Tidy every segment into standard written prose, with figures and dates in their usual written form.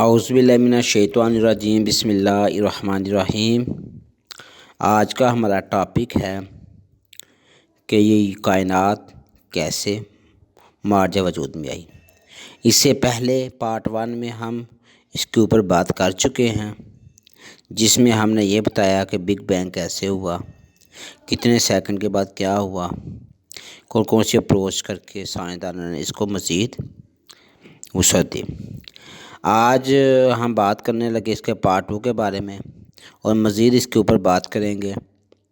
اعوذ باللہ من الشیطان الرجیم، بسم اللہ الرحمن الرحیم۔ آج کا ہمارا ٹاپک ہے کہ یہ کائنات کیسے مارج وجود میں آئی۔ اس سے پہلے پارٹ 1 میں ہم اس کے اوپر بات کر چکے ہیں، جس میں ہم نے یہ بتایا کہ بگ بینگ کیسے ہوا، کتنے سیکنڈ کے بعد کیا ہوا، کون کون سی اپروچ کر کے سائنسدانوں نے اس کو مزید وسعت دی۔ آج ہم بات کرنے لگے اس کے پارٹ 2 کے بارے میں، اور مزید اس کے اوپر بات کریں گے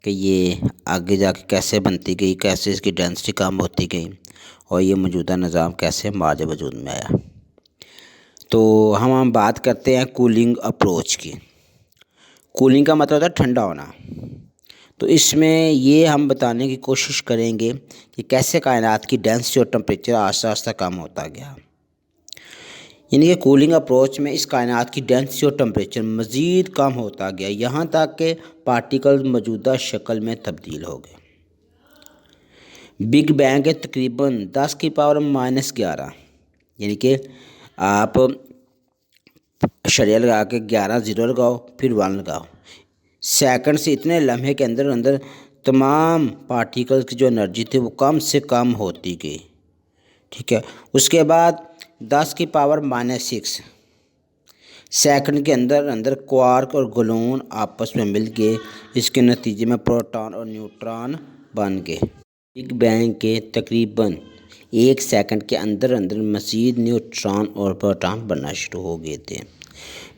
کہ یہ آگے جا کے کیسے بنتی گئی، کیسے اس کی ڈینسٹی کم ہوتی گئی، اور یہ موجودہ نظام کیسے مارج وجود میں آیا۔ تو ہم بات کرتے ہیں کولنگ اپروچ کی۔ کولنگ کا مطلب ہوتا ہے ٹھنڈا ہونا۔ تو اس میں یہ ہم بتانے کی کوشش کریں گے کہ کیسے کائنات کی ڈینسٹی اور ٹمپریچر آہستہ آہستہ کم ہوتا گیا، یعنی کہ کولنگ اپروچ میں اس کائنات کی ڈینسٹی اور ٹمپریچر مزید کم ہوتا گیا، یہاں تک کہ پارٹیکل موجودہ شکل میں تبدیل ہو گئے۔ بگ بینگ کے تقریباً 10⁻⁻11، یعنی کہ آپ اشاریہ لگا کے 11 زیرو لگاؤ پھر 1 لگاؤ، سیکنڈ سے اتنے لمحے کے اندر اندر تمام پارٹیکل کی جو انرجی تھی وہ کم سے کم ہوتی گئی، ٹھیک ہے۔ اس کے بعد 10⁻⁻6 سیکنڈ کے اندر اندر کوارک اور گلون آپس میں مل کے اس کے نتیجے میں پروٹون اور نیوٹران بن گئے۔ بگ بینگ کے تقریباً 1 سیکنڈ کے اندر اندر مزید نیوٹران اور پروٹون بننا شروع ہو گئے تھے۔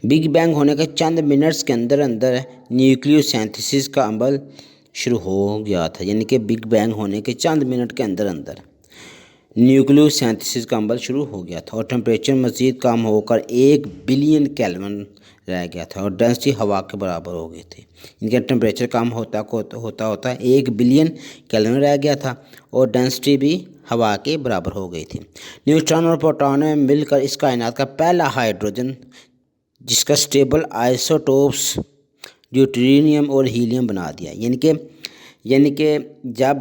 بگ بینگ ہونے کے چند منٹس کے اندر اندر نیوکلیو سینتھسس کا عمل شروع ہو گیا تھا، یعنی کہ بگ بینگ ہونے کے چند منٹ کے اندر اندر نیوکلیو سینتھسس کا عمل شروع ہو گیا تھا، اور ٹمپریچر مزید کم ہو کر 1 بلین کیلون رہ گیا تھا، اور ڈینسٹی ہوا کے برابر ہو گئی تھی۔ ان کا ٹمپریچر کم ہوتا ہوتا 1 بلین کیلون رہ گیا تھا، اور ڈینسٹی بھی ہوا کے برابر ہو گئی تھی۔ نیوٹران اور پروٹون نے مل کر اس کائنات کا پہلا ہائیڈروجن، جس کا سٹیبل آئسوٹوپس ڈیوٹرینیم اور ہیلیم بنا دیا، یعنی کہ جب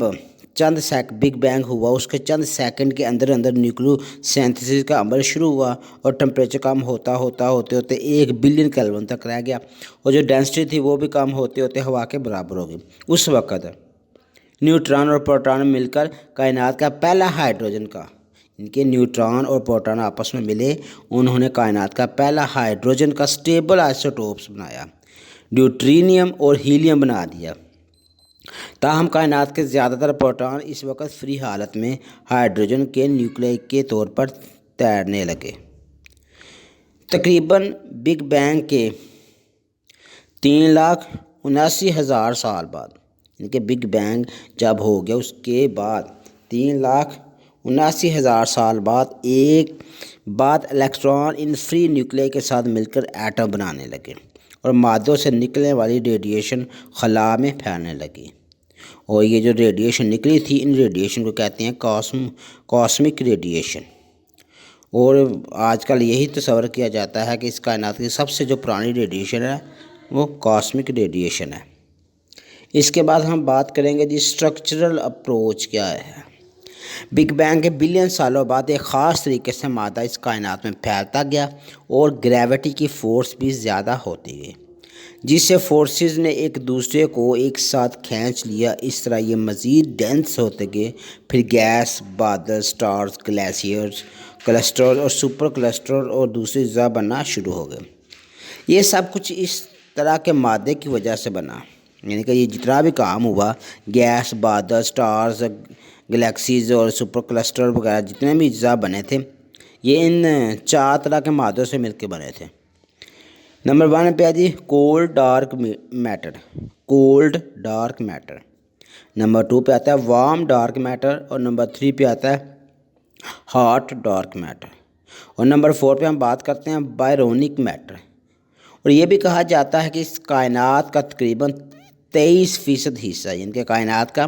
بگ بینگ ہوا اس کے چند سیکنڈ کے اندر اندر نیوکلیو سینتھسس کا عمل شروع ہوا، اور ٹمپریچر کم ہوتے 1 بلین کیلون تک رہ گیا، اور جو ڈینسٹی تھی وہ بھی کم ہوتے ہوا کے برابر ہو گئی۔ اس وقت نیوٹران اور پروٹون مل کر کائنات کا پہلا ہائیڈروجن کا، ان کے نیوٹران اور پروٹون آپس میں ملے، انہوں نے کائنات کا پہلا ہائیڈروجن کا سٹیبل آئسوٹوپس بنایا، ڈیوٹرینیم اور ہیلیم بنا دیا۔ تاہم کائنات کے زیادہ تر پروٹون اس وقت فری حالت میں ہائیڈروجن کے نیوکلیائی کے طور پر تیرنے لگے۔ تقریباً بگ بینگ کے 3,79,000 سال بعد، یعنی کہ بگ بینگ جب ہو گیا اس کے بعد 3,79,000 سال بعد الیکٹران ان فری نیوکلیائی کے ساتھ مل کر ایٹم بنانے لگے، اور مادوں سے نکلنے والی ریڈیشن خلا میں پھیلنے لگی، اور یہ جو ریڈیشن نکلی تھی ان ریڈیشن کو کہتے ہیں کاسمک ریڈیشن۔ اور آج کل یہی تصور کیا جاتا ہے کہ اس کائنات کی سب سے جو پرانی ریڈیشن ہے وہ کاسمک ریڈیشن ہے۔ اس کے بعد ہم بات کریں گے اسٹرکچرل اپروچ کیا ہے۔ بگ بینگ کے بلین سالوں بعد ایک خاص طریقے سے مادہ اس کائنات میں پھیلتا گیا، اور گریوٹی کی فورس بھی زیادہ ہوتی گئی، جس سے فورسز نے ایک دوسرے کو ایک ساتھ کھینچ لیا۔ اس طرح یہ مزید ڈینس ہوتے گئے، پھر گیس، بادل، سٹارز، گلیشیئرز، کلسٹرز اور سپر کلسٹر اور دوسری اجزاء بننا شروع ہو گئے۔ یہ سب کچھ اس طرح کے مادے کی وجہ سے بنا، یعنی کہ یہ جتنا بھی کام ہوا، گیس، بادل، سٹارز، گلیکسیز اور سپر کلسٹر وغیرہ جتنے بھی اجزاء بنے تھے، یہ ان 4 طرح کے مادوں سے مل کے بنے تھے۔ نمبر 1 پہ ہے کولڈ ڈارک میٹر، نمبر 2 پہ آتا ہے وارم ڈارک میٹر، اور نمبر 3 پہ آتا ہے ہاٹ ڈارک میٹر، اور نمبر 4 پہ ہم بات کرتے ہیں بائرونک میٹر۔ اور یہ بھی کہا جاتا ہے کہ اس کائنات کا تقریباً 23% حصہ، یعنی کہ کائنات کا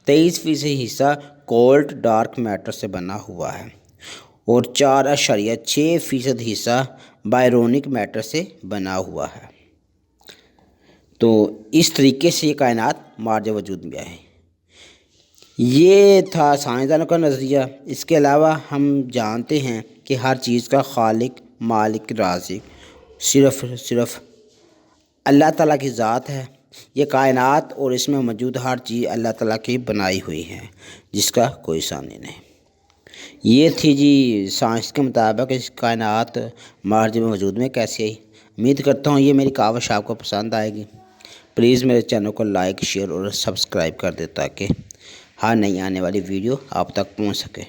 23% حصہ کولڈ ڈارک میٹر سے بنا ہوا ہے، اور 4.6% حصہ بائرونک میٹر سے بنا ہوا ہے۔ تو اس طریقے سے یہ کائنات مارج وجود میں آئے۔ یہ تھا سائنسدانوں کا نظریہ۔ اس کے علاوہ ہم جانتے ہیں کہ ہر چیز کا خالق، مالک، رازق صرف اللہ تعالیٰ کی ذات ہے۔ یہ کائنات اور اس میں موجود ہر چیز اللہ تعالیٰ کی بنائی ہوئی ہے، جس کا کوئی ثانی نہیں۔ یہ تھی جی سائنس کے مطابق اس کائنات مارج میں وجود میں کیسے آئی۔ امید کرتا ہوں یہ میری کاوش آپ کو پسند آئے گی۔ پلیز میرے چینل کو لائک، شیئر اور سبسکرائب کر دیں تاکہ ہر نئی آنے والی ویڈیو آپ تک پہنچ سکے۔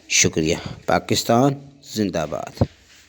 شکریہ۔ پاکستان زندہ باد۔